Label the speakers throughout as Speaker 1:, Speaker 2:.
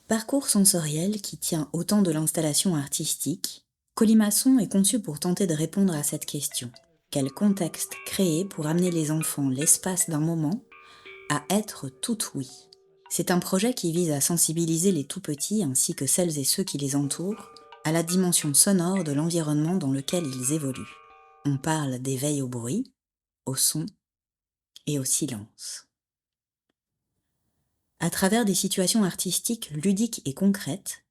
Speaker 1: Parcours sensoriel qui tient autant de l'installation artistique, Colimaçon est conçu pour tenter de répondre à cette question. Quel contexte créer pour amener les enfants l'espace d'un moment à être tout oui? C'est un projet qui vise à sensibiliser les tout-petits ainsi que celles et ceux qui les entourent à la dimension sonore de l'environnement dans lequel ils évoluent. On parle d'éveil au bruit, au son et au silence. À travers des situations artistiques ludiques et concrètes,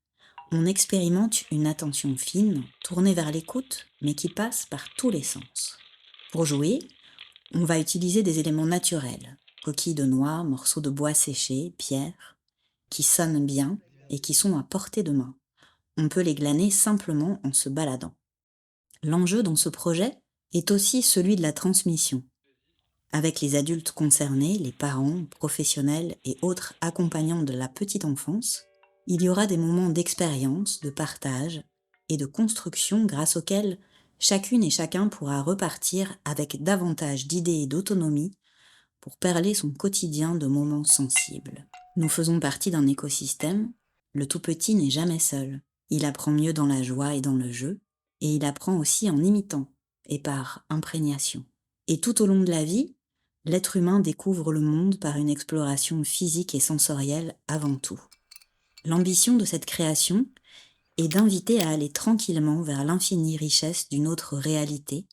Speaker 1: on expérimente une attention fine, tournée vers l'écoute, mais qui passe par tous les sens. Pour jouer, on va utiliser des éléments naturels, coquilles de noix, morceaux de bois séchés, pierres, qui sonnent bien et qui sont à portée de main. On peut les glaner simplement en se baladant. L'enjeu dans ce projet est aussi celui de la transmission. Avec les adultes concernés, les parents, professionnels et autres accompagnants de la petite enfance, il y aura des moments d'expérience, de partage et de construction grâce auxquels chacune et chacun pourra repartir avec davantage d'idées et d'autonomie pour perler son quotidien de moments sensibles. Nous faisons partie d'un écosystème, le tout petit n'est jamais seul. Il apprend mieux dans la joie et dans le jeu, et il apprend aussi en imitant et par imprégnation. Et tout au long de la vie, l'être humain découvre le monde par une exploration physique et sensorielle avant tout. L'ambition de cette création est d'inviter à aller tranquillement vers l'infinie richesse d'une autre réalité,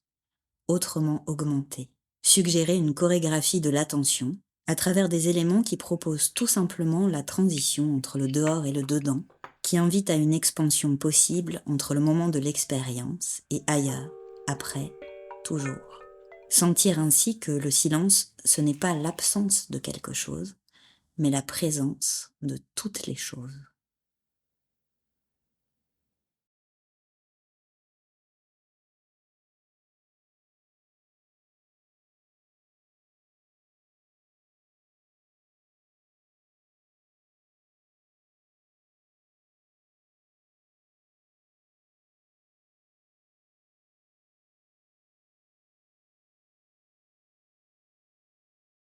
Speaker 1: autrement augmentée. Suggérer une chorégraphie de l'attention à travers des éléments qui proposent tout simplement la transition entre le dehors et le dedans, qui invite à une expansion possible entre le moment de l'expérience et ailleurs, après, toujours. Sentir ainsi que le silence, ce n'est pas l'absence de quelque chose, mais la présence de toutes les choses.